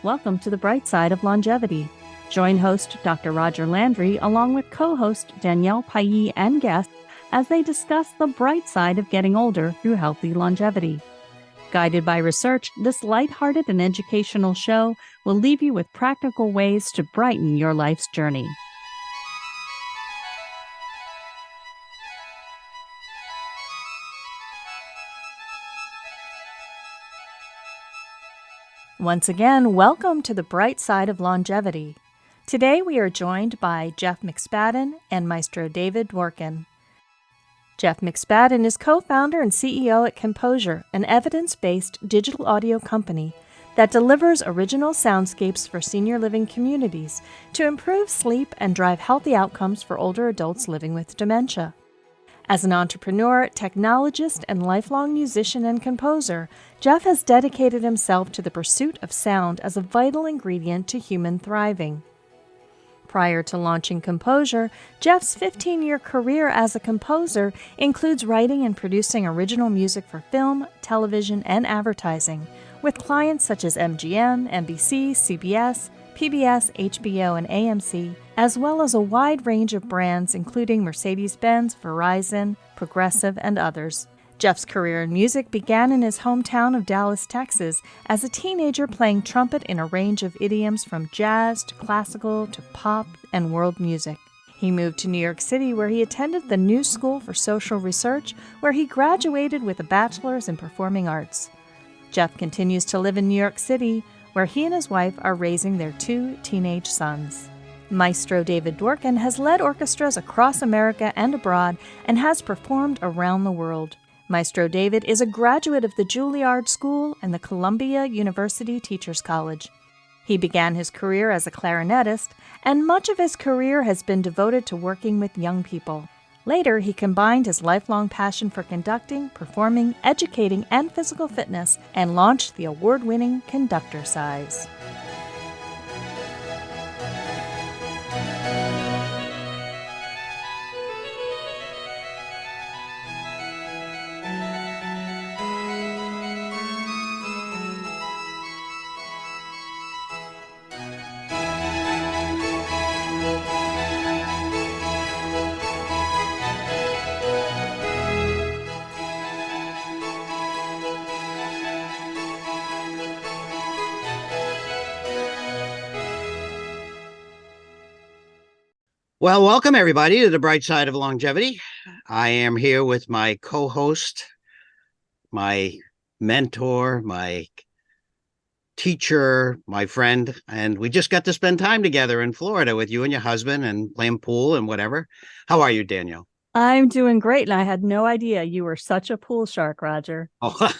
Welcome to the bright side of longevity. Join host Dr. Roger Landry along with co-host Danielle Palli and guests as they discuss the bright side of getting older through healthy longevity. Guided by research, this lighthearted and educational show will leave you with practical ways to brighten your life's journey. Once again, welcome to the bright side of longevity. Today we are joined by Jeff McSpadden and Maestro Dworkin. Jeff McSpadden is co-founder and CEO at Composure, an evidence-based digital audio company that delivers original soundscapes for senior living communities to improve sleep and drive healthy outcomes for older adults living with dementia. As an entrepreneur, technologist, and lifelong musician and composer, Jeff has dedicated himself to the pursuit of sound as a vital ingredient to human thriving. Prior to launching Composure, Jeff's 15-year career as a composer includes writing and producing original music for film, television, and advertising, with clients such as MGM, NBC, CBS, PBS, HBO, and AMC, as well as a wide range of brands including Mercedes-Benz, Verizon, Progressive, and others. Jeff's career in music began in his hometown of Dallas, Texas, as a teenager playing trumpet in a range of idioms from jazz to classical to pop and world music. He moved to New York City, where he attended the New School for Social Research, where he graduated with a bachelor's in performing arts. Jeff continues to live in New York City, where he and his wife are raising their 2 teenage sons. Maestro Dworkin has led orchestras across America and abroad and has performed around the world. Maestro David is a graduate of the Juilliard School and the Columbia University Teachers College. He began his career as a clarinetist, and much of his career has been devoted to working with young people. Later, he combined his lifelong passion for conducting, performing, educating, and physical fitness, and launched the award-winning Conductorcise. Well, welcome everybody to the bright side of longevity. I am here with my co-host, my mentor, my teacher, my friend, and we just got to spend time together in Florida with you and your husband and playing pool and whatever. How are you, Danielle? I'm doing great, and I had no idea you were such a pool shark, Roger. Oh.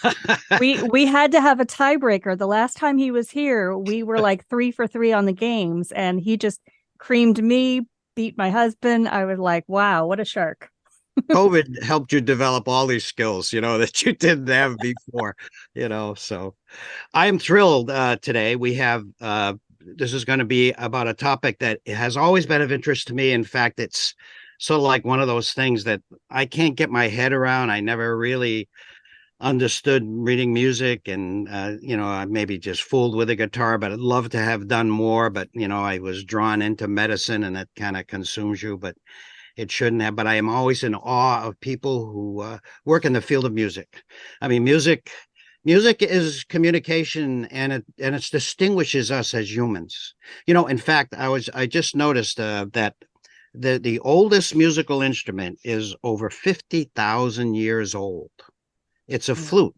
We had to have a tiebreaker. The last time he was here, we were like 3 for 3 on the games, and he just creamed me, beat my husband. I was like, wow, what a shark. COVID helped you develop all these skills, that you didn't have before, so I am thrilled today. We have, this is going to be about a topic that has always been of interest to me. In fact, it's sort of like one of those things that I can't get my head around. I never really understood reading music, and I maybe just fooled with a guitar, but I'd love to have done more. But I was drawn into medicine, and that kind of consumes you, but it shouldn't have. But I am always in awe of people who work in the field of music. I mean, music is communication, and it distinguishes us as humans. In fact, I just noticed that the oldest musical instrument is over 50,000 years old. It's a flute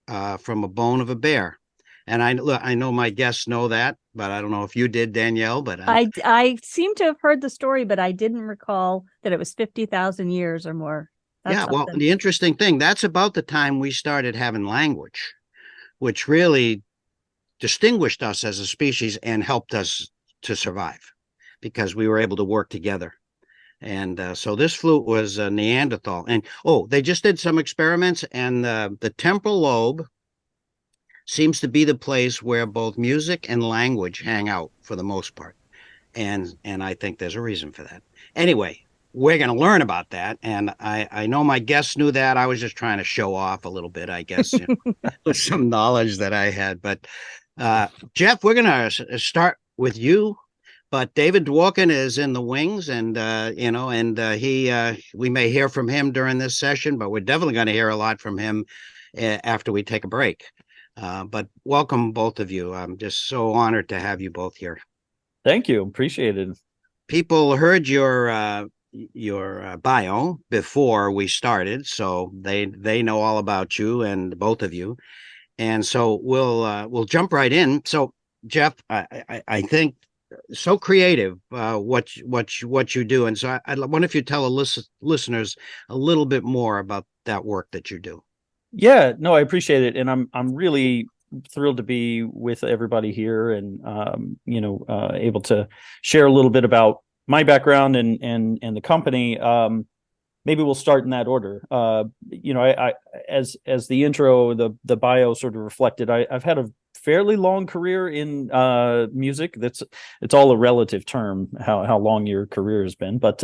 from a bone of a bear. And I know my guests know that, but I don't know if you did, Danielle. But I seem to have heard the story, but I didn't recall that it was 50,000 years or more. That's well, the interesting thing, that's about the time we started having language, which really distinguished us as a species and helped us to survive because we were able to work together. And so this flute was a Neanderthal. And, they just did some experiments, and the temporal lobe seems to be the place where both music and language hang out for the most part. And I think there's a reason for that. Anyway, we're going to learn about that. And I know my guests knew that. I was just trying to show off a little bit, I guess, with some knowledge that I had. But Jeff, we're going to start with you, but David Dworkin is in the wings, and we may hear from him during this session, but we're definitely going to hear a lot from him after we take a break. But welcome, both of you. I'm just so honored to have you both here. Thank you. Appreciate it. People heard your bio before we started, so they know all about you and both of you. And so we'll jump right in. So Jeff, I think so creative what you do, and so I wonder if you tell listeners a little bit more about that work that you do. Yeah, no, I appreciate it, and I'm really thrilled to be with everybody here, and able to share a little bit about my background and the company. Maybe we'll start in that order. I as the intro, the bio sort of reflected, I've had a fairly long career in music. It's all a relative term, how long your career has been, but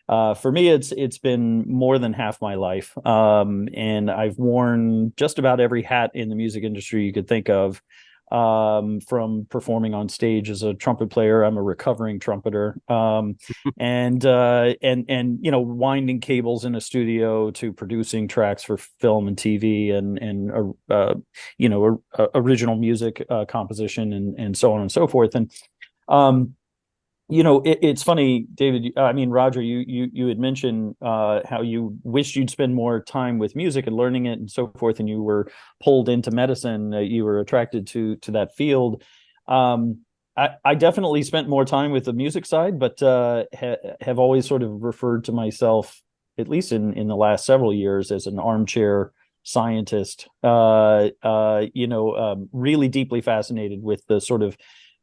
for me, it's been more than half my life, and I've worn just about every hat in the music industry you could think of. From performing on stage as a trumpet player, I'm a recovering trumpeter, and winding cables in a studio, to producing tracks for film and TV, and original music composition, and so on and so forth. And it's funny, David. Roger, you had mentioned how you wished you'd spend more time with music and learning it and so forth, and you were pulled into medicine. You were attracted to that field. I definitely spent more time with the music side, but have always sort of referred to myself, at least in the last several years, as an armchair scientist. Really deeply fascinated with the sort of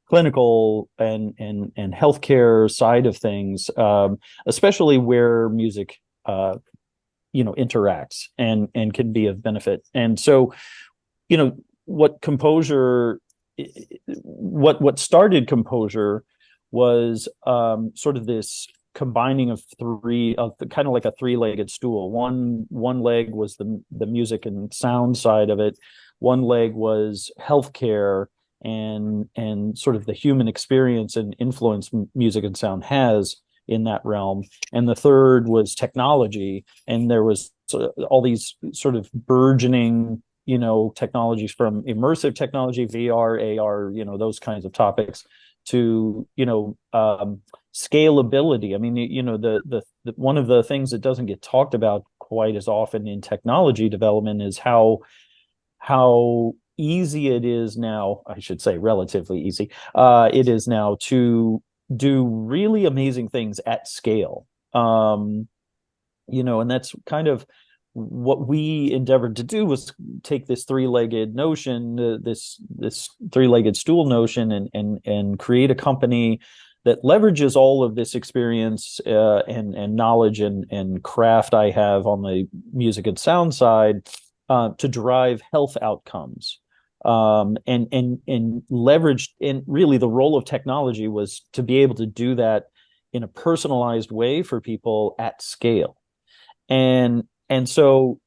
clinical and healthcare side of things, especially where music interacts and can be of benefit. And so, what started Composure was sort of this combining of kind of like a three-legged stool. One leg was the music and sound side of it. One leg was healthcare and sort of the human experience and influence music and sound has in that realm. And the third was technology. And there was all these sort of burgeoning, technologies, from immersive technology, VR, AR, those kinds of topics, to, scalability. I mean, the one of the things that doesn't get talked about quite as often in technology development is how easy it is now, I should say relatively easy, it is now to do really amazing things at scale. And that's kind of what we endeavored to do, was take this three-legged notion, this three-legged stool notion, and create a company that leverages all of this experience and knowledge and craft I have on the music and sound side, to drive health outcomes, and leverage. And really, the role of technology was to be able to do that in a personalized way for people at scale. And so,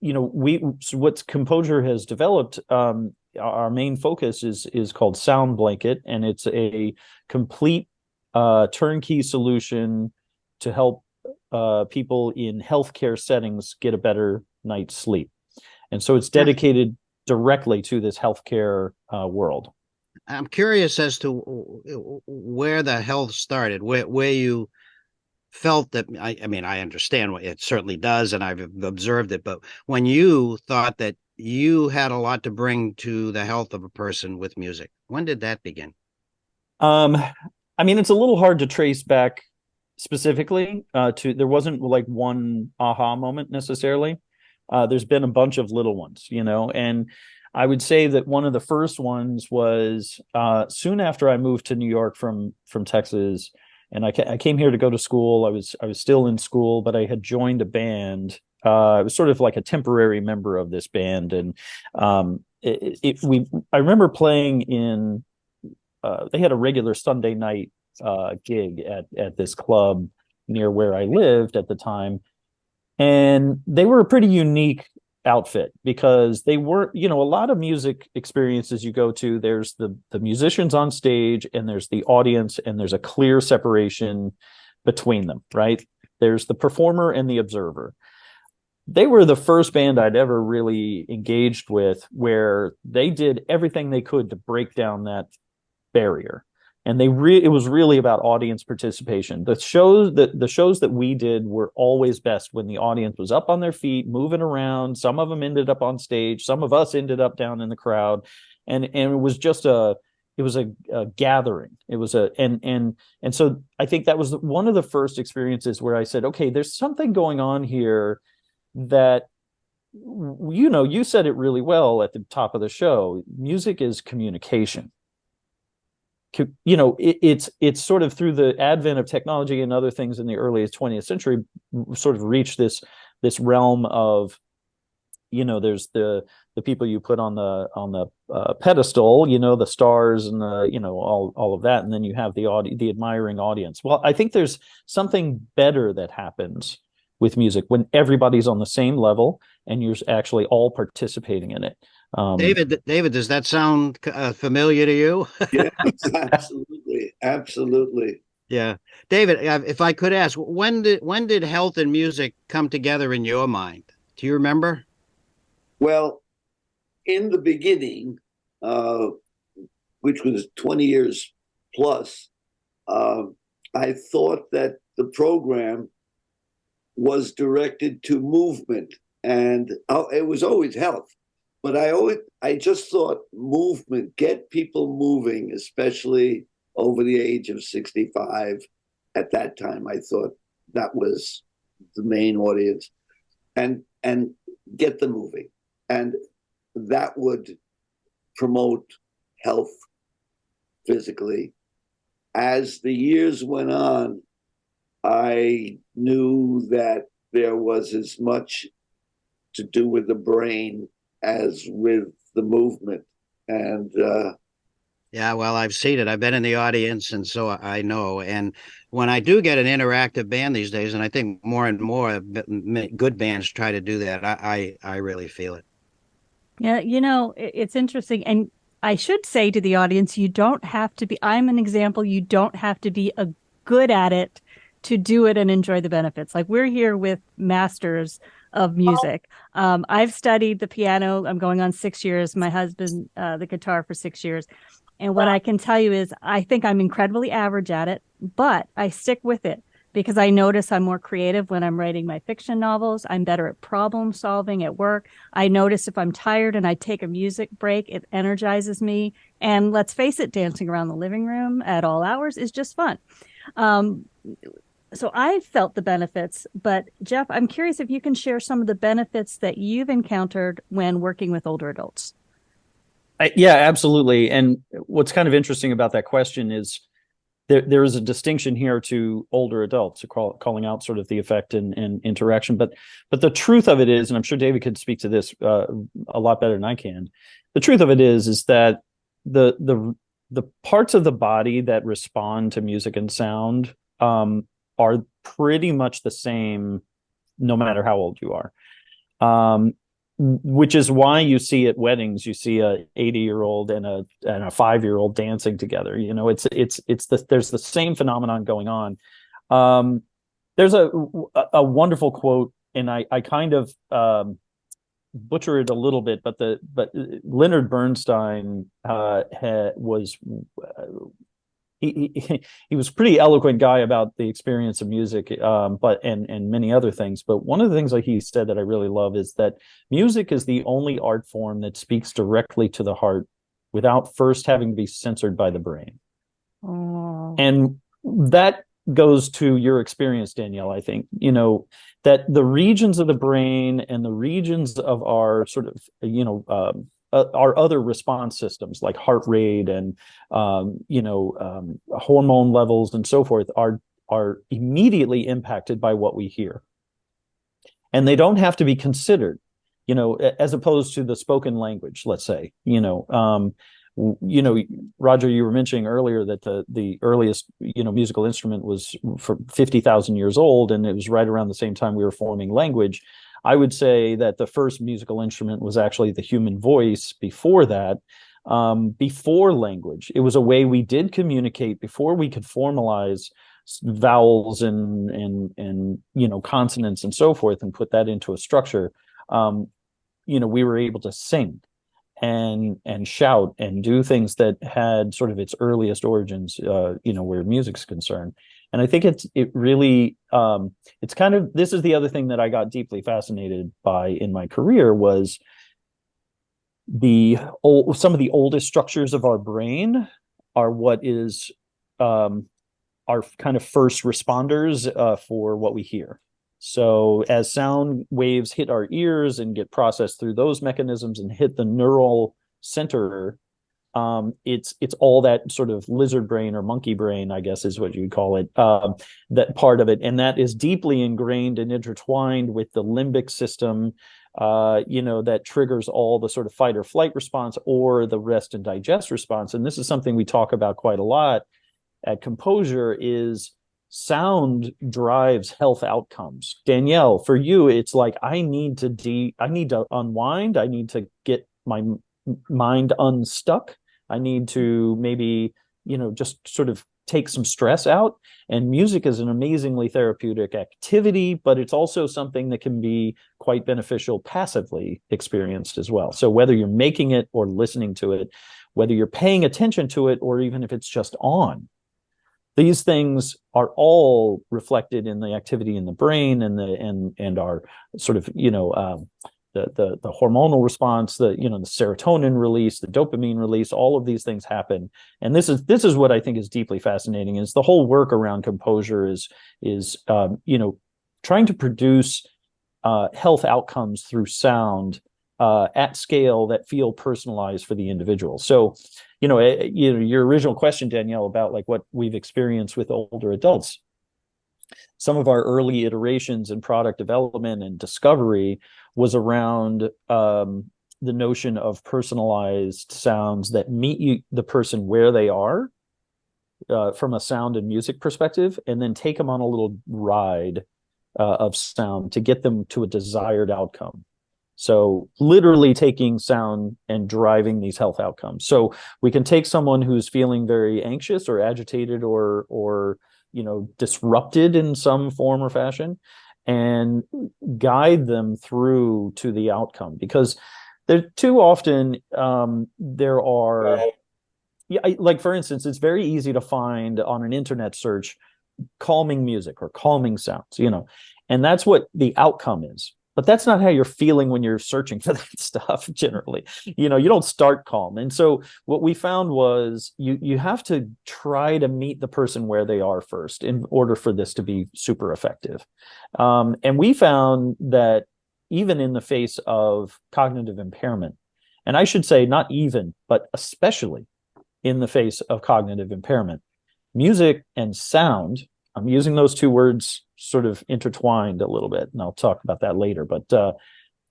what Composure has developed, our main focus is called Sound Blanket, and it's a complete turnkey solution to help people in healthcare settings get a better night's sleep. And so it's dedicated directly to this healthcare world. I'm curious as to where the health started, where you felt that, I understand what it certainly does, and I've observed it, but when you thought that you had a lot to bring to the health of a person with music, when did that begin? It's a little hard to trace back specifically there wasn't like one aha moment necessarily. There's been a bunch of little ones, and I would say that one of the first ones was soon after I moved to New York from Texas, and I came here to go to school. I was still in school, but I had joined a band. I was sort of like a temporary member of this band, and I remember playing in. They had a regular Sunday night gig at this club near where I lived at the time. And they were a pretty unique outfit, because they weren't, a lot of music experiences you go to, there's the musicians on stage and there's the audience, and there's a clear separation between them, right? There's the performer and the observer. They were the first band I'd ever really engaged with where they did everything they could to break down that barrier. And it was really about audience participation. The shows that we did were always best when the audience was up on their feet, moving around. Some of them ended up on stage. Some of us ended up down in the crowd, and it was just a gathering. It was and so I think that was one of the first experiences where I said, okay, there's something going on here that, you said it really well at the top of the show. Music is communication. It's sort of through the advent of technology and other things in the early 20th century sort of reached this realm of, there's the people you put on the pedestal, the stars and the, all of that, and then you have the admiring audience. Well, I think there's something better that happens with music when everybody's on the same level and you're actually all participating in it. David, does that sound familiar to you? Yes, absolutely. Yeah, David, if I could ask, when did health and music come together in your mind? Do you remember? Well, in the beginning, which was 20 years plus, I thought that the program was directed to movement, and it was always health. But I just thought movement, get people moving, especially over the age of 65. At that time, I thought that was the main audience, and get them moving. And that would promote health physically. As the years went on, I knew that there was as much to do with the brain as with the movement. And yeah, well, I've seen it. I've been in the audience, and so I know. And when I do get an interactive band these days, and I think more and more good bands try to do that, I really feel it. Yeah, it's interesting. And I should say to the audience, you don't have to be, I'm an example, you don't have to be good at it to do it and enjoy the benefits. Like, we're here with masters of music. I've studied the piano. I'm going on 6 years. My husband, the guitar for 6 years. And what I can tell you is I think I'm incredibly average at it, but I stick with it because I notice I'm more creative when I'm writing my fiction novels. I'm better at problem solving at work. I notice if I'm tired and I take a music break, it energizes me. And let's face it, dancing around the living room at all hours is just fun. So I felt the benefits, but Jeff, I'm curious if you can share some of the benefits that you've encountered when working with older adults. Yeah, absolutely. And what's kind of interesting about that question is there is a distinction here to older adults, calling out sort of the effect and interaction. But the truth of it is, and I'm sure David could speak to this a lot better than I can. The truth of it is that the parts of the body that respond to music and sound are pretty much the same, no matter how old you are. Which is why you see at weddings, you see a 80-year-old and a 5-year-old dancing together. There's the same phenomenon going on. There's a wonderful quote, and I kind of butcher it a little bit, but Leonard Bernstein was. He was a pretty eloquent guy about the experience of music, but many other things. But one of the things that he said that I really love is that music is the only art form that speaks directly to the heart without first having to be censored by the brain. Oh. And that goes to your experience, Danielle. I think, that the regions of the brain and the regions of our sort of, our other response systems like heart rate and hormone levels and so forth are immediately impacted by what we hear, and they don't have to be considered, as opposed to the spoken language. Let's say, Roger, you were mentioning earlier that the earliest musical instrument was for 50,000 years old, and it was right around the same time we were forming language. I would say that the first musical instrument was actually the human voice before that, before language. It was a way we did communicate before we could formalize vowels and consonants and so forth and put that into a structure. We were able to sing and shout and do things that had sort of its earliest origins, where music's concerned. And I think it's kind of, this is the other thing that I got deeply fascinated by in my career was some of the oldest structures of our brain are what is our kind of first responders for what we hear. So as sound waves hit our ears and get processed through those mechanisms and hit the neural center, it's all that sort of lizard brain or monkey brain, I guess is what you would call it, that part of it. And that is deeply ingrained and intertwined with the limbic system, that triggers all the sort of fight or flight response or the rest and digest response. And this is something we talk about quite a lot at Composure is sound drives health outcomes. Danielle, for you, it's like, I need to unwind. I need to get my mind unstuck. I need to maybe, just sort of take some stress out. And music is an amazingly therapeutic activity, but it's also something that can be quite beneficial passively experienced as well. So whether you're making it or listening to it, whether you're paying attention to it, or even if it's just on, these things are all reflected in the activity in the brain and our sort of, the hormonal response, the serotonin release, the dopamine release, all of these things happen. And this is what I think is deeply fascinating, is the whole work around Composure is trying to produce health outcomes through sound at scale that feel personalized for the individual. So, your original question, Danielle, about like what we've experienced with older adults, some of our early iterations in product development and discovery was around the notion of personalized sounds that meet the person where they are from a sound and music perspective, and then take them on a little ride of sound to get them to a desired outcome. So literally taking sound and driving these health outcomes. So we can take someone who's feeling very anxious or agitated or disrupted in some form or fashion and guide them through to the outcome, because there too often there are, like for instance, it's very easy to find on an internet search calming music or calming sounds, and that's what the outcome is. But that's not how you're feeling when you're searching for that stuff generally. You don't start calm. And so what we found was you have to try to meet the person where they are first in order for this to be super effective. And we found that even in the face of cognitive impairment, and I should say not even, but especially in the face of cognitive impairment, music and sound, I'm using those two words sort of intertwined a little bit, and I'll talk about that later. But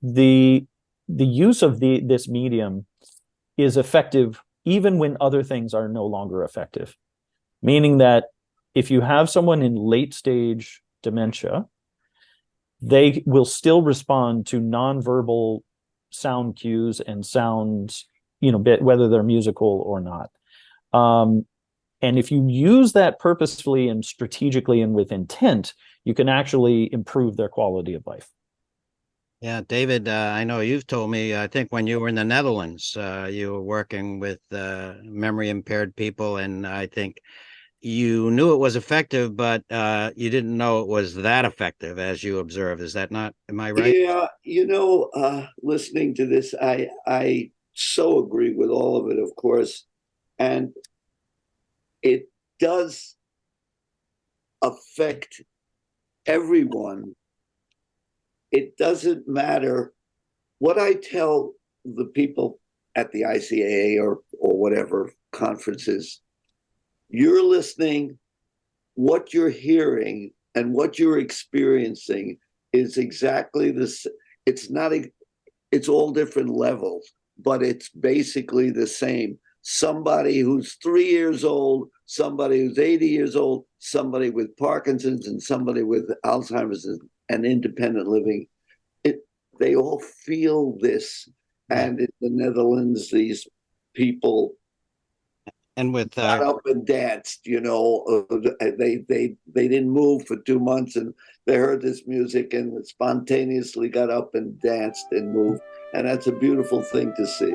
the use of this medium is effective even when other things are no longer effective. Meaning that if you have someone in late stage dementia, they will still respond to nonverbal sound cues and sounds, whether they're musical or not. And if you use that purposefully and strategically and with intent, you can actually improve their quality of life. Yeah, David, I know you've told me, I think when you were in the Netherlands, you were working with memory impaired people, and I think you knew it was effective, but you didn't know it was that effective, as you observed. Is that not, am I right? Yeah, listening to this, I so agree with all of it, of course. And it does affect everyone. It doesn't matter what I tell the people at the ICAA or whatever conferences. You're listening, what you're hearing and what you're experiencing is exactly this. It's all different levels, but it's basically the same. Somebody who's 3 years old, somebody who's 80 years old, somebody with Parkinson's, and somebody with Alzheimer's and independent living. they all feel this. And in the Netherlands, these people And with got up and danced. They didn't move for 2 months, and they heard this music and spontaneously got up and danced and moved. And that's a beautiful thing to see.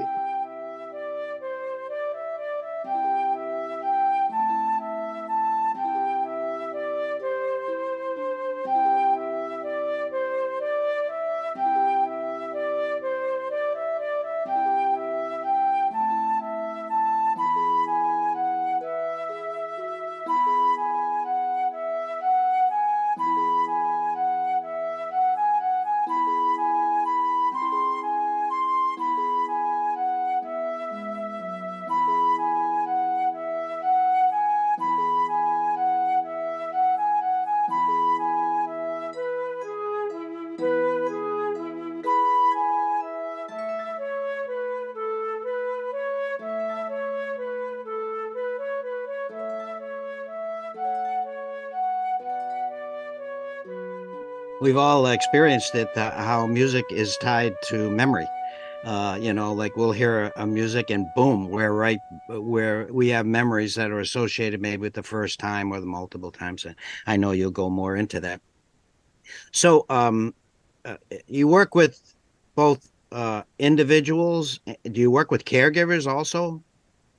we've all experienced it, how music is tied to memory. Like we'll hear a music and boom, we're right where we have memories that are associated maybe with the first time or the multiple times. And I know you'll go more into that. So you work with both individuals. Do you work with caregivers also,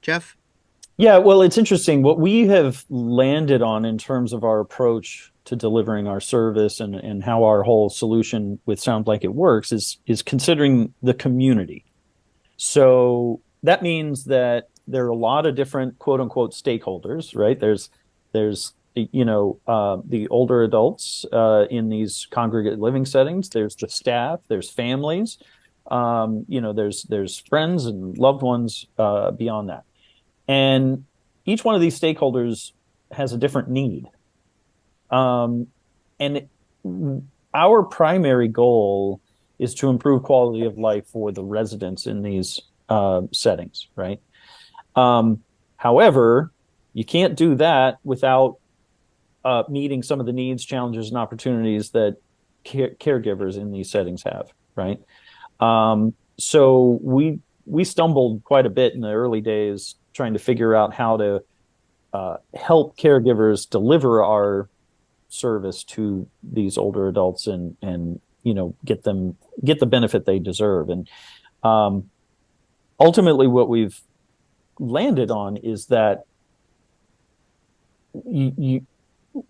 Jeff? Yeah, well, it's interesting. What we have landed on in terms of our approach to delivering our service and how our whole solution with Sound Blanket works is considering the community. So that means that there are a lot of different quote unquote stakeholders, right? There's the older adults in these congregate living settings. There's the staff. There's families. There's friends and loved ones beyond that. And each one of these stakeholders has a different need. Our primary goal is to improve quality of life for the residents in these settings, right? However, you can't do that without meeting some of the needs, challenges, and opportunities that caregivers in these settings have, right? So we stumbled quite a bit in the early days trying to figure out how to help caregivers deliver our service to these older adults and get the benefit they deserve. And ultimately what we've landed on is that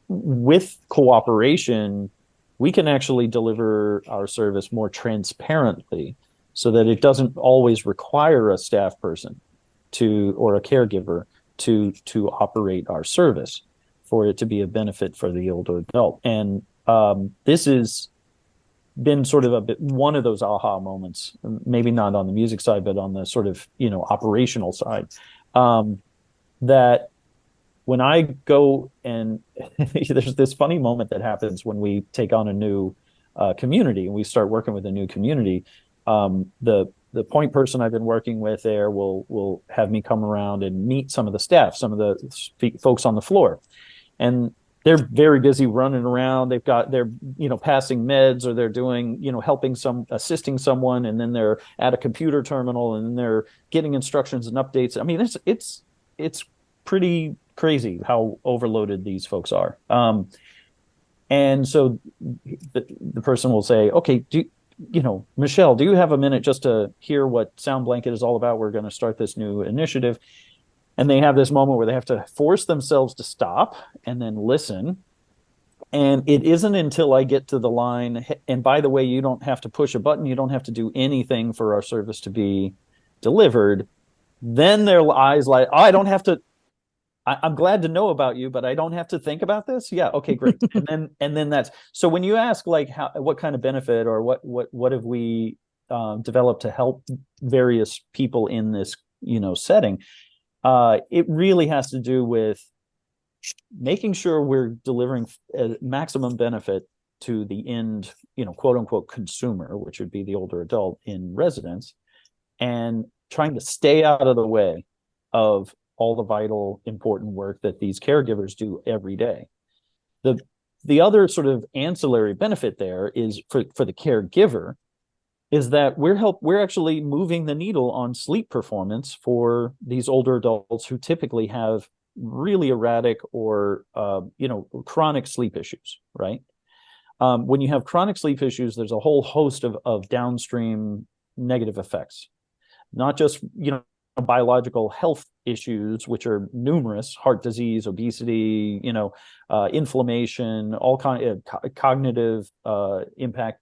with cooperation, we can actually deliver our service more transparently so that it doesn't always require a staff person or a caregiver to operate our service for it to be a benefit for the older adult. And this has been sort of one of those aha moments, maybe not on the music side, but on the sort of, operational side, that when I go and there's this funny moment that happens when we take on a new community and we start working with a new community. The point person I've been working with there will have me come around and meet some of the staff, some of the folks on the floor, and they're very busy running around. They're passing meds, or they're doing, assisting someone, and then they're at a computer terminal and then they're getting instructions and updates. I mean, it's pretty crazy how overloaded these folks are. And so the person will say, okay, Michelle, do you have a minute just to hear what Sound Blanket is all about? We're going to start this new initiative. And they have this moment where they have to force themselves to stop and then listen. And it isn't until I get to the line, and by the way, you don't have to push a button, you don't have to do anything for our service to be delivered. Then their eyes like, oh, I don't have to, I'm glad to know about you, but I don't have to think about this. Yeah. Okay, great. and then that's, so when you ask like what kind of benefit or what have we developed to help various people in this, setting, it really has to do with making sure we're delivering maximum benefit to the end, quote unquote consumer, which would be the older adult in residence, and trying to stay out of the way of all the vital, important work that these caregivers do every day. The other sort of ancillary benefit there is for the caregiver is that we're actually moving the needle on sleep performance for these older adults who typically have really erratic or chronic sleep issues, right? When you have chronic sleep issues, there's a whole host of downstream negative effects, not just biological health issues, which are numerous: heart disease, obesity, inflammation, all kind of cognitive impact,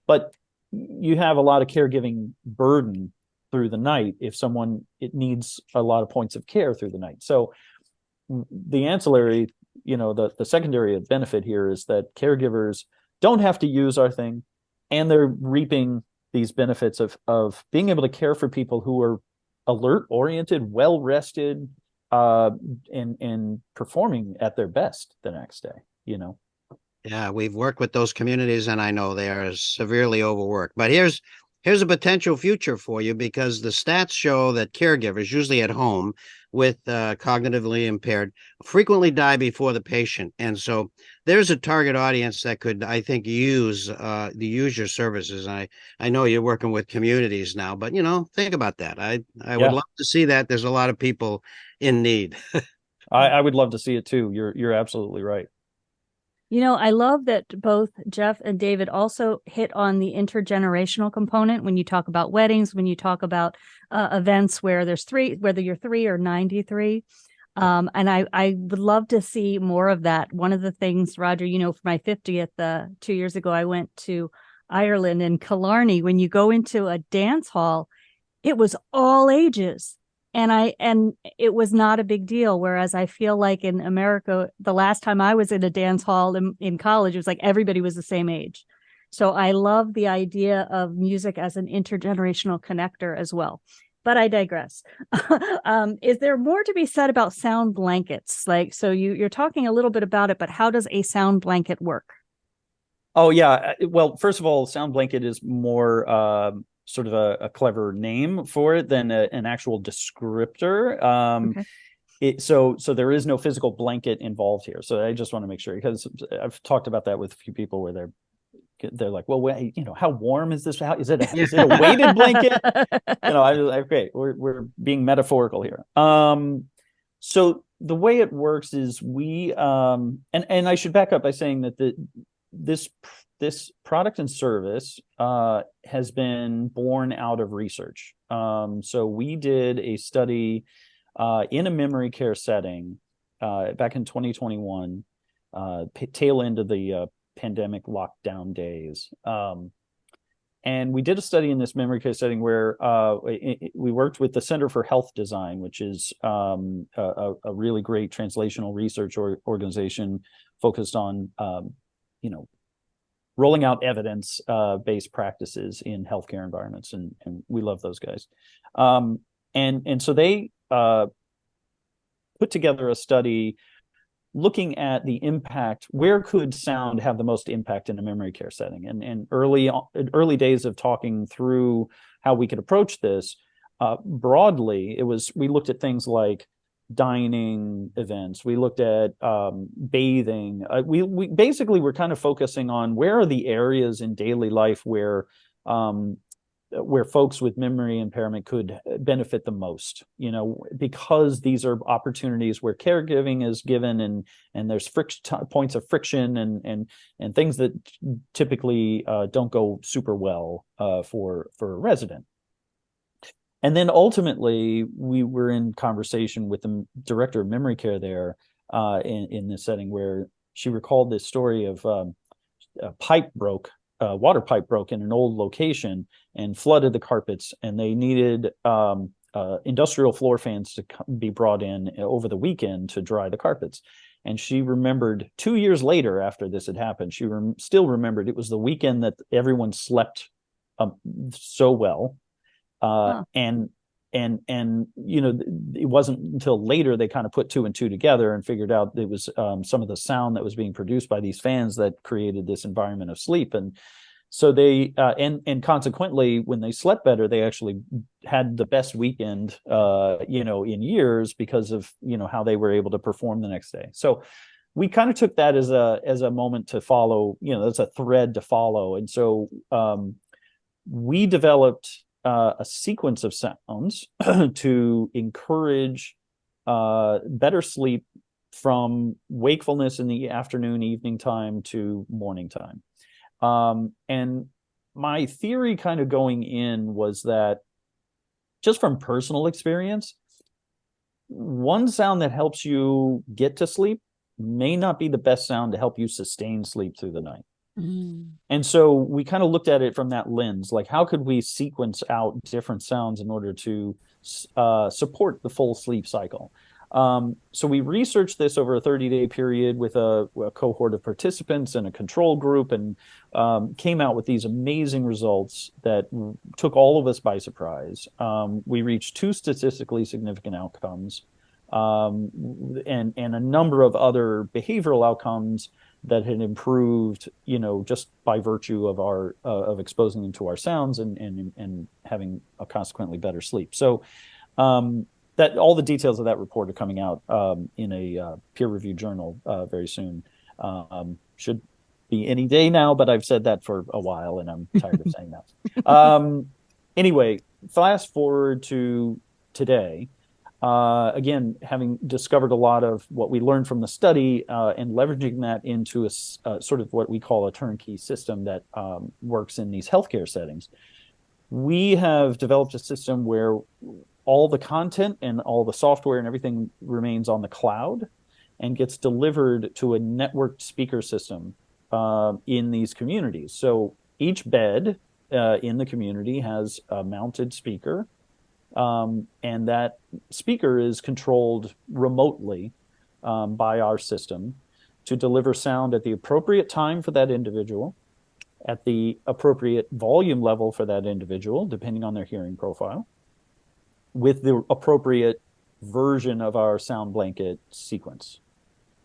but you have a lot of caregiving burden through the night if it needs a lot of points of care through the night. So the ancillary, the secondary benefit here is that caregivers don't have to use our thing, and they're reaping these benefits of being able to care for people who are alert, oriented, well rested, and performing at their best the next day. Yeah, we've worked with those communities, and I know they are severely overworked. But here's a potential future for you, because the stats show that caregivers, usually at home with cognitively impaired, frequently die before the patient. And so there's a target audience that could, I think, use your services. I know you're working with communities now, but think about that. I would love to see that. There's a lot of people in need. I would love to see it too. You're absolutely right. I love that both Jeff and David also hit on the intergenerational component when you talk about weddings, when you talk about events where there's three, whether you're 3 or 93. And I would love to see more of that. One of the things, Roger, for my 50th, 2 years ago, I went to Ireland and Killarney. When you go into a dance hall, it was all ages. And it was not a big deal. Whereas I feel like in America, the last time I was in a dance hall in college, it was like everybody was the same age. So I love the idea of music as an intergenerational connector as well. But I digress. Is there more to be said about sound blankets? So you're talking a little bit about it, but how does a sound blanket work? Oh, yeah. Well, first of all, sound blanket is more sort of a clever name for it than an actual descriptor. Okay. So there is no physical blanket involved here. So I just want to make sure, because I've talked about that with a few people where they're like, well, wait, how warm is this? Is it a weighted blanket? I was like, okay, we're being metaphorical here. So the way it works is we and I should back up by saying that this product and service has been born out of research. So we did a study in a memory care setting back in 2021, tail end of the pandemic lockdown days. And we did a study in this memory care setting where we worked with the Center for Health Design, which is a really great translational research organization focused on, rolling out evidence-based practices in healthcare environments, and we love those guys. And so they put together a study looking at the impact. Where could sound have the most impact in a memory care setting? And early days of talking through how we could approach this broadly, we looked at things like dining events. We looked at bathing. We basically were kind of focusing on where are the areas in daily life where folks with memory impairment could benefit the most, because these are opportunities where caregiving is given and there's points of friction and things that typically don't go super well for a resident. And then ultimately, we were in conversation with the director of memory care there in this setting, where she recalled this story of a water pipe broke in an old location and flooded the carpets, and they needed industrial floor fans to be brought in over the weekend to dry the carpets. And she remembered 2 years later, after this had happened, she still remembered it was the weekend that everyone slept so well. And it wasn't until later they kind of put 2 and 2 together and figured out it was some of the sound that was being produced by these fans that created this environment of sleep. And so they and consequently, when they slept better, they actually had the best weekend in years because of how they were able to perform the next day. So we kind of took that as a moment to follow. That's a thread to follow. And so we developed a sequence of sounds to encourage better sleep from wakefulness in the afternoon, evening time to morning time. And my theory kind of going in was that, just from personal experience, one sound that helps you get to sleep may not be the best sound to help you sustain sleep through the night. And so we kind of looked at it from that lens, like how could we sequence out different sounds in order to support the full sleep cycle. So we researched this over a 30-day period with a cohort of participants and a control group, and came out with these amazing results that took all of us by surprise. We reached 2 statistically significant outcomes, and a number of other behavioral outcomes that had improved, just by virtue of our of exposing them to our sounds and having a consequently better sleep. So that all the details of that report are coming out in a peer-reviewed journal very soon. Should be any day now, but I've said that for a while and I'm tired of saying that. Anyway, fast forward to today. Again, having discovered a lot of what we learned from the study and leveraging that into a sort of what we call a turnkey system that works in these healthcare settings, we have developed a system where all the content and all the software and everything remains on the cloud and gets delivered to a networked speaker system in these communities. So each bed in the community has a mounted speaker, and that speaker is controlled remotely by our system to deliver sound at the appropriate time for that individual, at the appropriate volume level for that individual, depending on their hearing profile, with the appropriate version of our sound blanket sequence.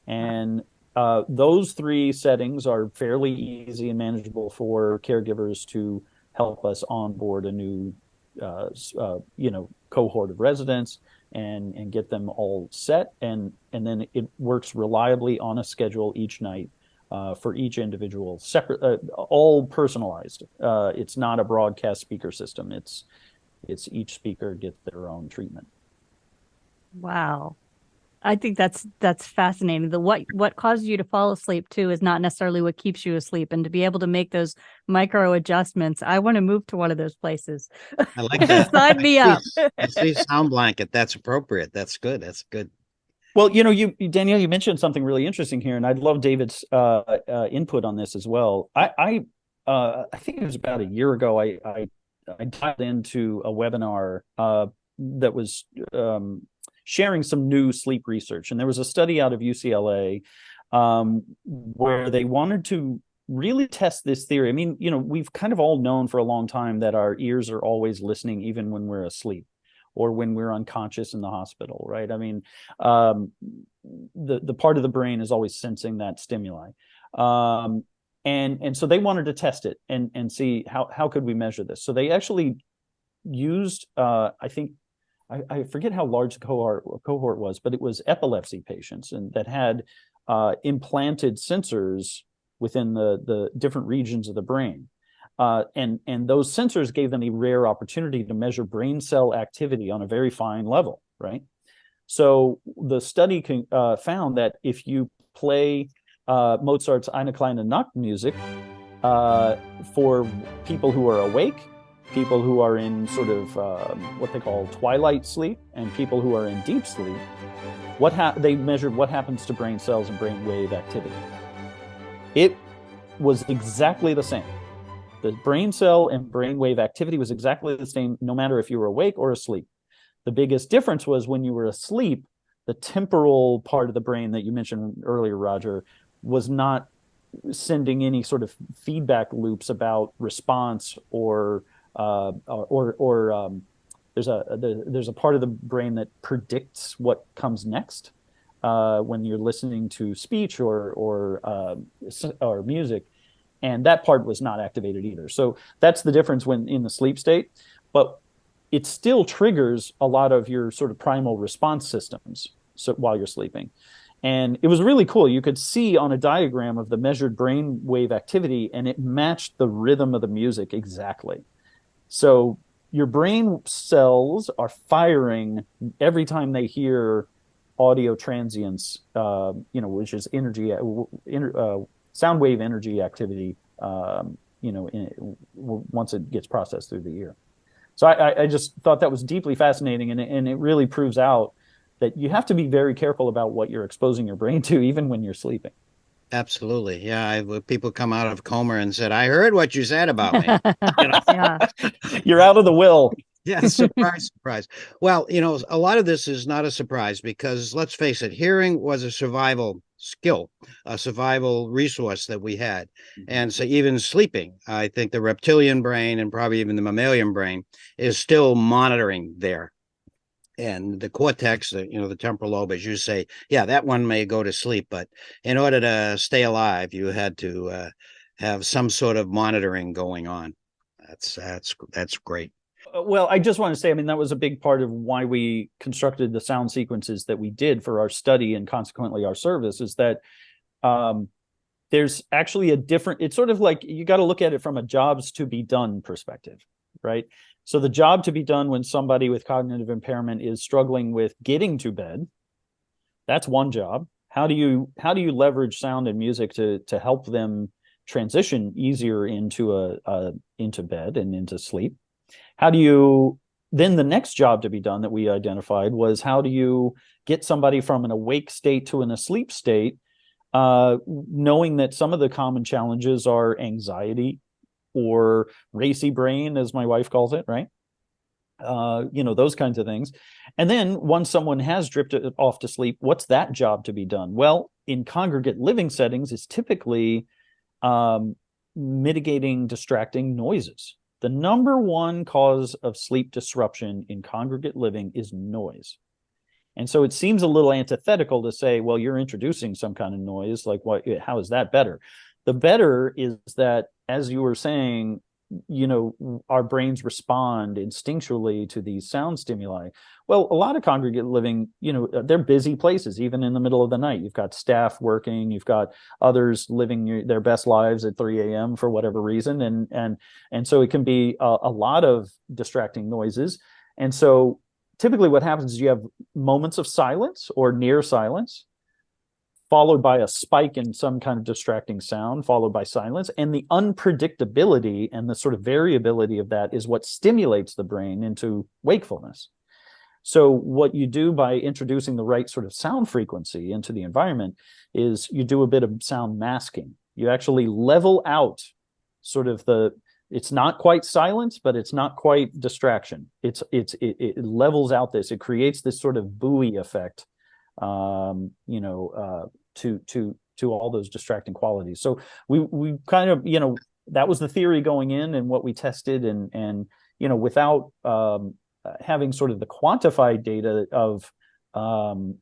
And those 3 settings are fairly easy and manageable for caregivers to help us onboard a new cohort of residents and get them all set. And then it works reliably on a schedule each night for each individual, separate, all personalized. It's not a broadcast speaker system. It's each speaker gets their own treatment. Wow. I think that's fascinating. What causes you to fall asleep too is not necessarily what keeps you asleep, and to be able to make those micro adjustments. I want to move to one of those places. I like that. Sign me up. I see sound blanket. That's appropriate. That's good. That's good. Well, Danielle, you mentioned something really interesting here, and I'd love David's input on this as well. I think it was about a year ago. I dialed into a webinar that was sharing some new sleep research. And there was a study out of UCLA where they wanted to really test this theory. I mean, we've kind of all known for a long time that our ears are always listening, even when we're asleep or when we're unconscious in the hospital, right? I mean, the part of the brain is always sensing that stimuli. And so they wanted to test it and see how could we measure this. So they actually used, I forget how large the cohort was, but it was epilepsy patients and that had implanted sensors within the different regions of the brain. And those sensors gave them a rare opportunity to measure brain cell activity on a very fine level, right? So the study found that if you play Mozart's Eine kleine Nacht music for people who are awake, people who are in sort of what they call twilight sleep, and people who are in deep sleep, they measured what happens to brain cells and brain wave activity. It was exactly the same. The brain cell and brain wave activity was exactly the same, no matter if you were awake or asleep. The biggest difference was when you were asleep, the temporal part of the brain that you mentioned earlier, Roger, was not sending any sort of feedback loops about response or there's a part of the brain that predicts what comes next when you're listening to speech or music, and that part was not activated either. So that's the difference when in the sleep state, but it still triggers a lot of your sort of primal response systems while you're sleeping. And it was really cool. You could see on a diagram of the measured brain wave activity, and it matched the rhythm of the music exactly. So your brain cells are firing every time they hear audio transients, which is energy, sound wave energy activity, once it gets processed through the ear. So I just thought that was deeply fascinating, and it really proves out that you have to be very careful about what you're exposing your brain to, even when you're sleeping. Absolutely. Yeah. People come out of coma and said, I heard what you said about me. You know? Yeah. You're out of the will. Yeah, surprise, surprise. Well, a lot of this is not a surprise because let's face it, hearing was a survival skill, a survival resource that we had. And so even sleeping, I think the reptilian brain and probably even the mammalian brain is still monitoring there. And the cortex, the temporal lobe, as you say, yeah, that one may go to sleep, but in order to stay alive, you had to have some sort of monitoring going on. That's great. Well, I just want to say, I mean, that was a big part of why we constructed the sound sequences that we did for our study and consequently our service, is that there's actually it's sort of like you got to look at it from a jobs to be done perspective, right? So the job to be done when somebody with cognitive impairment is struggling with getting to bed, that's one job. How do you leverage sound and music to help them transition easier into bed and into sleep? Then the next job to be done that we identified was, how do you get somebody from an awake state to an asleep state, knowing that some of the common challenges are anxiety or racy brain, as my wife calls it, right? Those kinds of things. And then once someone has drifted off to sleep, what's that job to be done? Well, in congregate living settings, it's typically mitigating distracting noises. The number one cause of sleep disruption in congregate living is noise. And so it seems a little antithetical to say, well, you're introducing some kind of noise. Like, how is that better? The better is that, as you were saying, our brains respond instinctually to these sound stimuli. Well, a lot of congregate living, they're busy places, even in the middle of the night. You've got staff working, you've got others living their best lives at 3 a.m. for whatever reason. And so it can be a lot of distracting noises. And so typically what happens is you have moments of silence or near silence, followed by a spike in some kind of distracting sound, followed by silence. And the unpredictability and the sort of variability of that is what stimulates the brain into wakefulness. So what you do by introducing the right sort of sound frequency into the environment is you do a bit of sound masking. You actually level out sort of it's not quite silence, but it's not quite distraction. It levels out this. It creates this sort of buoy effect, to all those distracting qualities. So we kind of, that was the theory going in and what we tested, and without having sort of the quantified data of having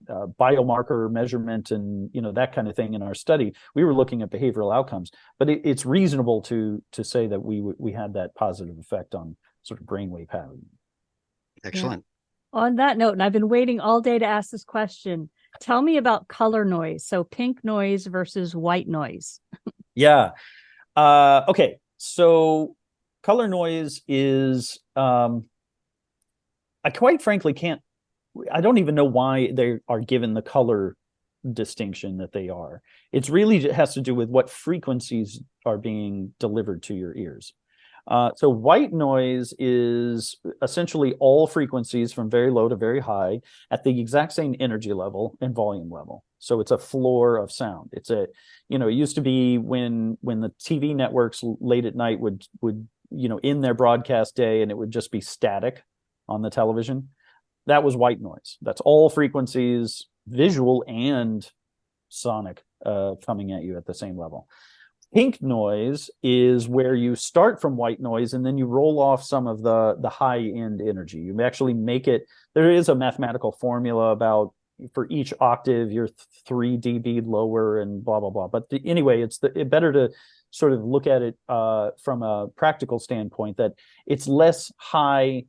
biomarker measurement and that kind of thing in our study, we were looking at behavioral outcomes. But it's reasonable to say that we had that positive effect on sort of brainwave pattern. Excellent. Yeah. On that note, and I've been waiting all day to ask this question, tell me about color noise. So pink noise versus white noise. Yeah. Okay. So color noise is, I quite frankly I don't even know why they are given the color distinction that they are. It's really has to do with what frequencies are being delivered to your ears. So white noise is essentially all frequencies from very low to very high at the exact same energy level and volume level. So it's a floor of sound. It used to be when the TV networks late at night would in their broadcast day, and it would just be static on the television. That was white noise. That's all frequencies, visual and sonic, coming at you at the same level. Pink noise is where you start from white noise and then you roll off some of the high end energy. You actually make it, there is a mathematical formula about for each octave, you're 3 dB lower and blah, blah, blah. But anyway, it's better to sort of look at it from a practical standpoint, that it's less high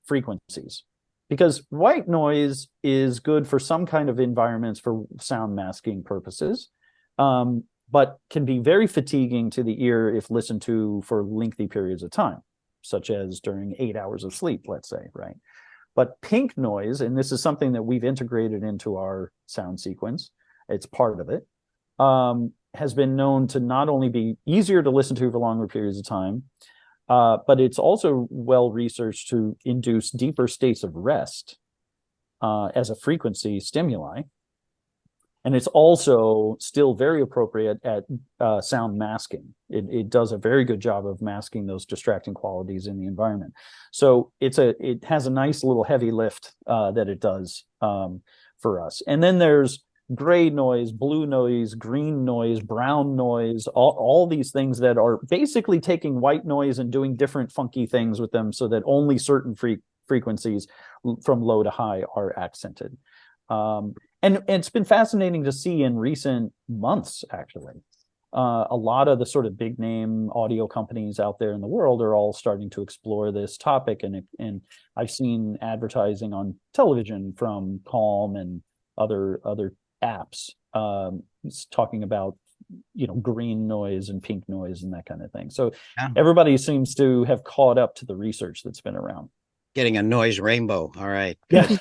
frequencies. Because white noise is good for some kind of environments for sound masking purposes, but can be very fatiguing to the ear if listened to for lengthy periods of time. such as during 8 hours of sleep, let's say, right? But pink noise, and this is something that we've integrated into our sound sequence, it's part of it, has been known to not only be easier to listen to for longer periods of time, but it's also well researched to induce deeper states of rest as a frequency stimuli. And it's also still very appropriate at sound masking. It does a very good job of masking those distracting qualities in the environment. So it has a nice little heavy lift that it does for us. And then there's gray noise, blue noise, green noise, brown noise, all these things that are basically taking white noise and doing different funky things with them so that only certain frequencies from low to high are accented. And it's been fascinating to see in recent months, actually. A lot of the sort of big name audio companies out there in the world are all starting to explore this topic. And I've seen advertising on television from Calm and other apps talking about, green noise and pink noise and that kind of thing. So everybody seems to have caught up to the research that's been around. Getting a noise rainbow. All right. Good.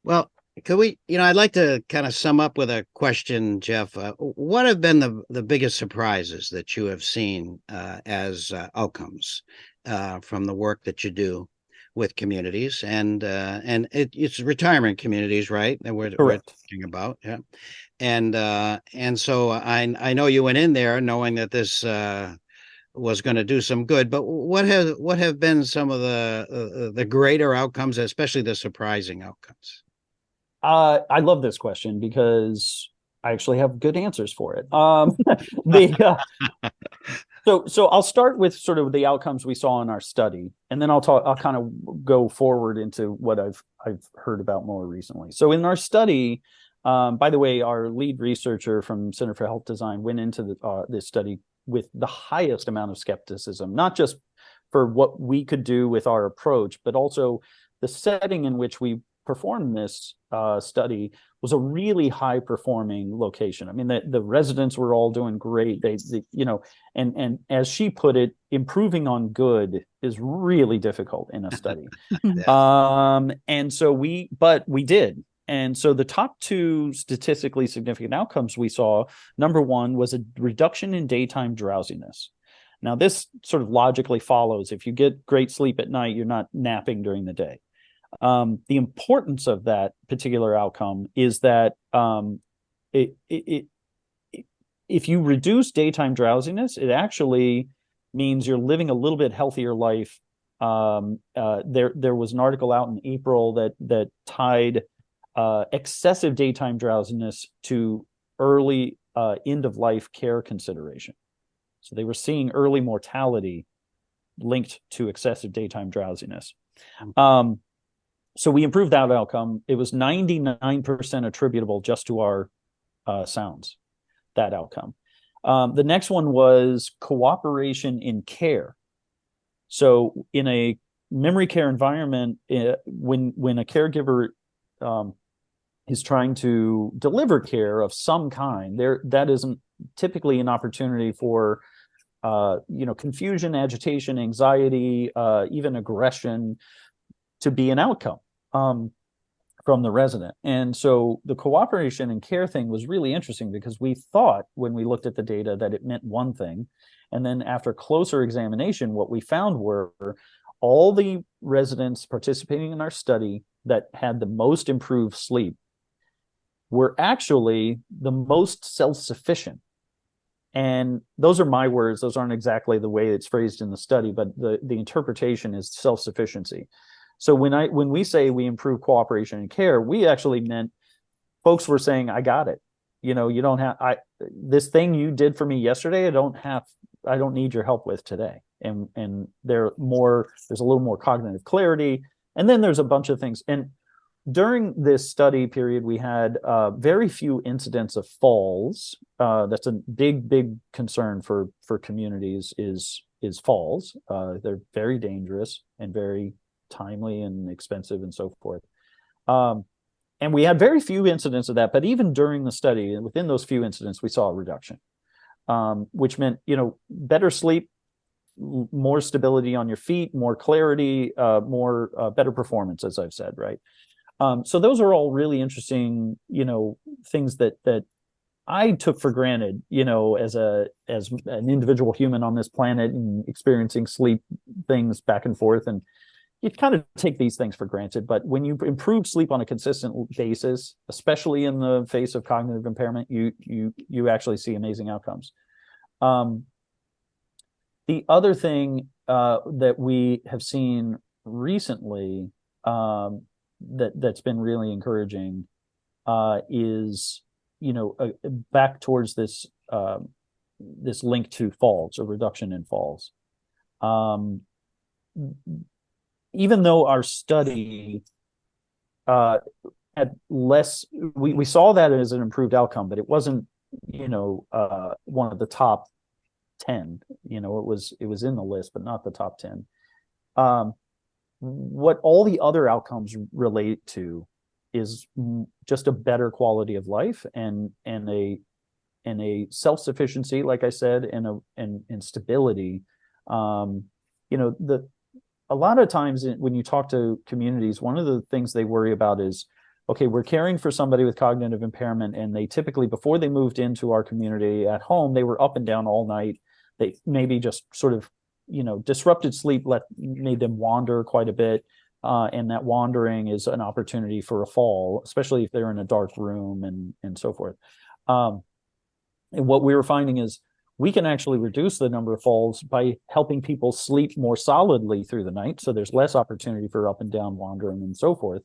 Well, could we, I'd like to kind of sum up with a question, Jeff. What have been the biggest surprises that you have seen as outcomes from the work that you do with communities and it's retirement communities, right? That we're talking about. Yeah. And so I know you went in there knowing that this was going to do some good, but what have been some of the greater outcomes, especially the surprising outcomes? I love this question because I actually have good answers for it. So I'll start with sort of the outcomes we saw in our study, and then I'll kind of go forward into what I've heard about more recently. So in our study, by the way, our lead researcher from Center for Health Design went into this study with the highest amount of skepticism, not just for what we could do with our approach, but also the setting in which we performed this study was a really high performing location. I mean, the residents were all doing great. They and as she put it, improving on good is really difficult in a study. And so we did. And so the top two statistically significant outcomes we saw, number one was a reduction in daytime drowsiness. Now, this sort of logically follows. If you get great sleep at night, you're not napping during the day. The importance of that particular outcome is that if you reduce daytime drowsiness, it actually means you're living a little bit healthier life. There was an article out in April that tied excessive daytime drowsiness to early end of life care consideration. So they were seeing early mortality linked to excessive daytime drowsiness. So we improved that outcome. It was 99% attributable just to our sounds, that outcome. The next one was cooperation in care. So in a memory care environment, when a caregiver is trying to deliver care of some kind, that isn't typically an opportunity for confusion, agitation, anxiety, even aggression to be an outcome from the resident. And so the cooperation and care thing was really interesting because we thought when we looked at the data that it meant one thing. And then after closer examination, what we found were all the residents participating in our study that had the most improved sleep were actually the most self-sufficient. And those are my words. Those aren't exactly the way it's phrased in the study, but the interpretation is self-sufficiency. So when we say we improve cooperation and care, we actually meant folks were saying, I got it. You don't have this thing you did for me yesterday. I don't need your help with today. And there's a little more cognitive clarity. And then there's a bunch of things. And during this study period, we had very few incidents of falls. That's a big concern for communities is falls. They're very dangerous and very timely and expensive and so forth. And we had very few incidents of that, but even during the study, within those few incidents, we saw a reduction, which meant, better sleep more stability on your feet, more clarity, more better performance, as I've said, right? So those are all really interesting, things that I took for granted, as an individual human on this planet and experiencing sleep things back and forth. And you kind of take these things for granted, but when you improve sleep on a consistent basis, especially in the face of cognitive impairment, you actually see amazing outcomes. The other thing that we have seen recently that's been really encouraging is back towards this link to falls, or reduction in falls. Even though our study had less, we saw that as an improved outcome, but it wasn't, one of the top 10. It was in the list, but not the top 10. What all the other outcomes relate to is just a better quality of life and a self-sufficiency, like I said, and stability. A lot of times when you talk to communities, one of the things they worry about is, okay, we're caring for somebody with cognitive impairment, and they typically, before they moved into our community at home, they were up and down all night. They maybe just sort of, disrupted sleep made them wander quite a bit. And that wandering is an opportunity for a fall, especially if they're in a dark room and so forth. And what we were finding is we can actually reduce the number of falls by helping people sleep more solidly through the night. So there's less opportunity for up and down wandering and so forth.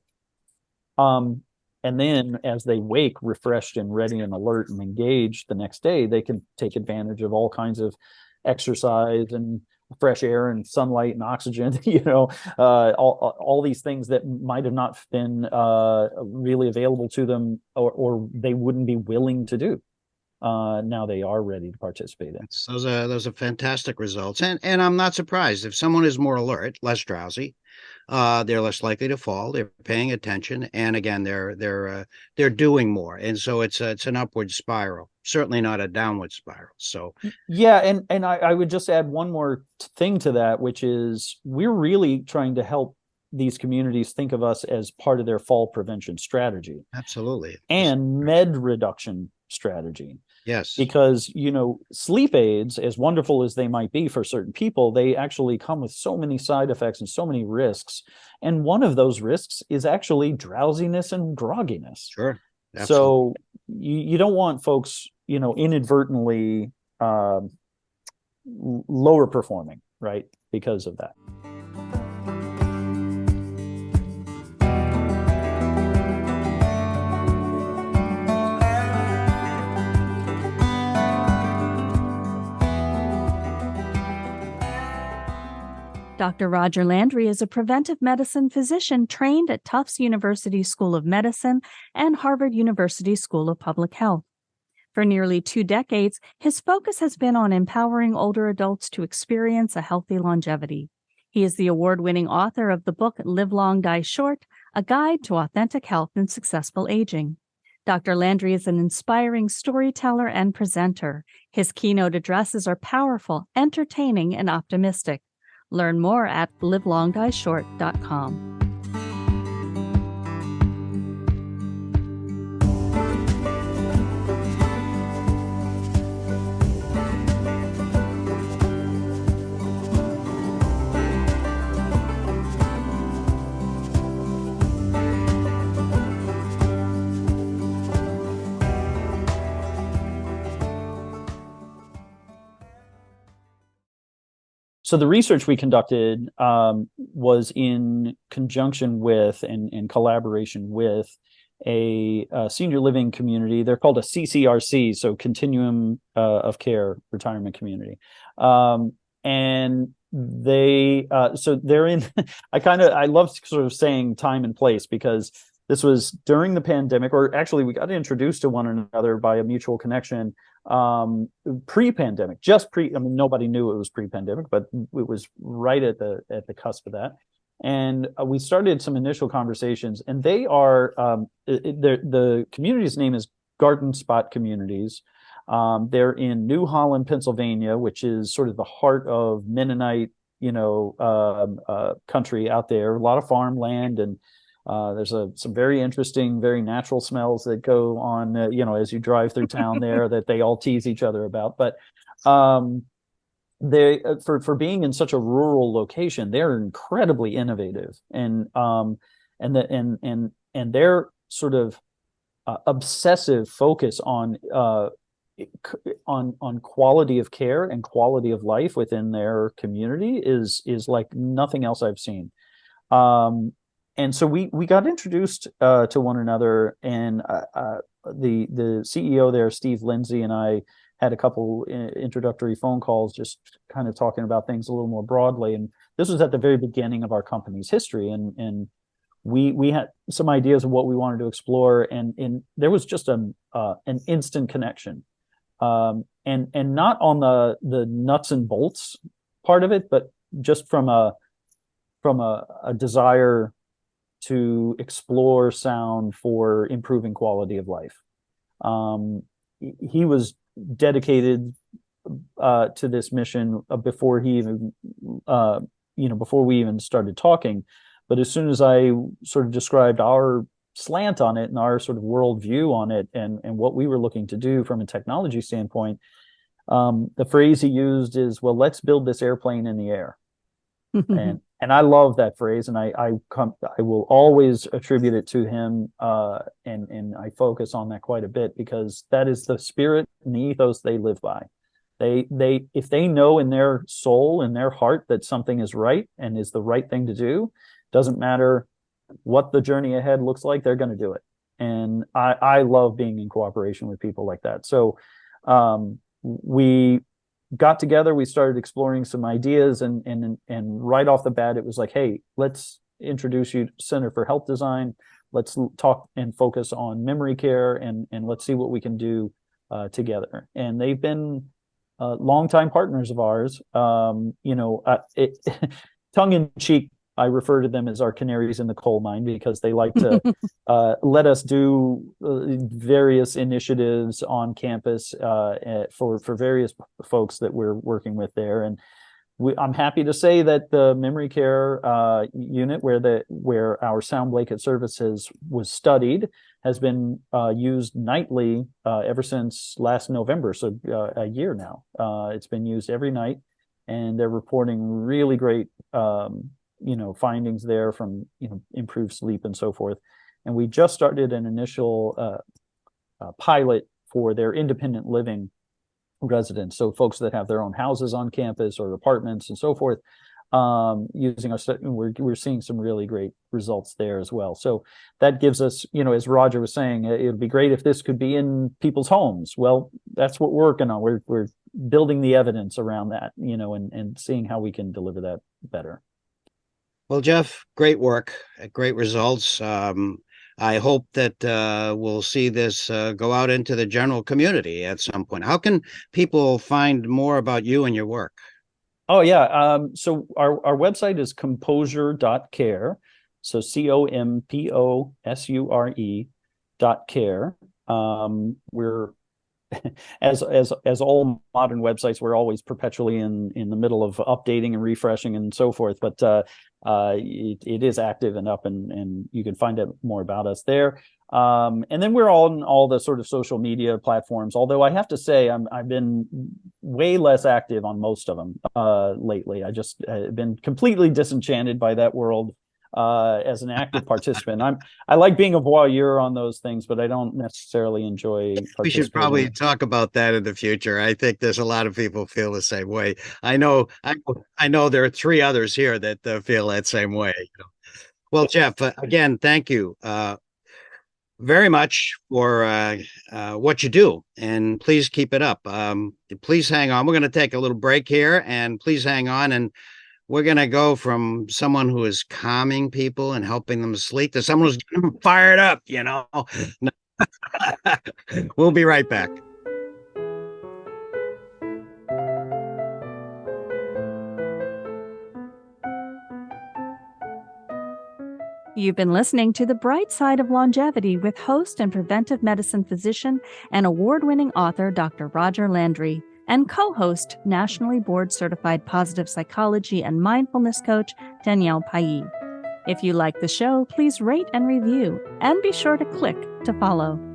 And then as they wake refreshed and ready and alert and engaged the next day, they can take advantage of all kinds of exercise and fresh air and sunlight and oxygen, all these things that might have not been really available to them, or they wouldn't be willing to do. Now they are ready to participate in. Those are fantastic results. And I'm not surprised. If someone is more alert, less drowsy, they're less likely to fall. They're paying attention. And again, they're doing more. And so it's an upward spiral, certainly not a downward spiral. So yeah. And I would just add one more thing to that, which is we're really trying to help these communities think of us as part of their fall prevention strategy. Absolutely. And med reduction strategy. Yes. Because, sleep aids, as wonderful as they might be for certain people, they actually come with so many side effects and so many risks. And one of those risks is actually drowsiness and grogginess. Sure. Absolutely. So you don't want folks, inadvertently lower performing, right? Because of that. Dr. Roger Landry is a preventive medicine physician trained at Tufts University School of Medicine and Harvard University School of Public Health. For nearly 2 decades, his focus has been on empowering older adults to experience a healthy longevity. He is the award-winning author of the book Live Long, Die Short, A Guide to Authentic Health and Successful Aging. Dr. Landry is an inspiring storyteller and presenter. His keynote addresses are powerful, entertaining, and optimistic. Learn more at livelongdieshort.com. So the research we conducted was in conjunction with and in collaboration with a senior living community. They're called a CCRC, so Continuum of Care Retirement Community. And they, so they're in, I love sort of saying time and place, because this was during the pandemic, or actually we got introduced to one another by a mutual connection pre-pandemic, nobody knew it was pre-pandemic, but it was right at the cusp of that. And we started some initial conversations, and they are, the community's name is Garden Spot Communities. They're in New Holland, Pennsylvania, which is sort of the heart of Mennonite, country out there. A lot of farmland, and there's some very interesting, very natural smells that go on, as you drive through town there that they all tease each other about. But they for being in such a rural location, they're incredibly innovative, and their sort of obsessive focus on quality of care and quality of life within their community is like nothing else I've seen. And so we got introduced to one another, and the CEO there, Steve Lindsay, and I had a couple introductory phone calls, just kind of talking about things a little more broadly. And this was at the very beginning of our company's history, and we had some ideas of what we wanted to explore, and there was just an instant connection, and not on the nuts and bolts part of it, but just from a desire to explore sound for improving quality of life. He was dedicated to this mission before he even, before we even started talking. But as soon as I sort of described our slant on it and our sort of worldview on it, and what we were looking to do from a technology standpoint, the phrase he used is, "Well, let's build this airplane in the air." And I love that phrase, and I will always attribute it to him, and I focus on that quite a bit, because that is the spirit and the ethos they live by. They if they know in their soul, in their heart, that something is right and is the right thing to do, doesn't matter what the journey ahead looks like, they're going to do it. And I love being in cooperation with people like that. So we got together, we started exploring some ideas, and right off the bat, it was like, hey, let's introduce you to Center for Health Design. Let's talk and focus on memory care, and let's see what we can do together. And they've been longtime partners of ours. Tongue in cheek, I refer to them as our canaries in the coal mine, because they like to let us do various initiatives on campus for various folks that we're working with there. And I'm happy to say that the memory care unit, where our sound blanket services was studied, has been used nightly ever since last November, so a year now. It's been used every night, and they're reporting really great findings there from improved sleep and so forth. And we just started an initial pilot for their independent living residents, so folks that have their own houses on campus or apartments and so forth, using our we're seeing some really great results there as well. So that gives us, as Roger was saying, it would be great if this could be in people's homes. Well, that's what we're working on. We're building the evidence around that, and seeing how we can deliver that better. Well, Jeff, great work, great results. I hope that we'll see this go out into the general community at some point. How can people find more about you and your work? Oh, yeah. So our website is composure.care. So COMPOSURE.care. We're as all modern websites, we're always perpetually in the middle of updating and refreshing and so forth. But it is active and up, and you can find out more about us there. And then we're on all the sort of social media platforms. Although I have to say, I've been way less active on most of them lately. I just been completely disenchanted by that world as an active participant. I like being a voyeur on those things, but I don't necessarily enjoy. We should probably talk about that in the future. I think there's a lot of people feel the same way. I know there are 3 others here that feel that same way. Well, Jeff, again, thank you very much for what you do, and please keep it up. Please hang on. We're going to take a little break here, and please hang on. And we're going to go from someone who is calming people and helping them sleep to someone who's getting them fired up, We'll be right back. You've been listening to The Bright Side of Longevity with host and preventive medicine physician and award-winning author Dr. Roger Landry and co-host, nationally board-certified positive psychology and mindfulness coach Danielle Palli. If you like the show, please rate and review, and be sure to click to follow.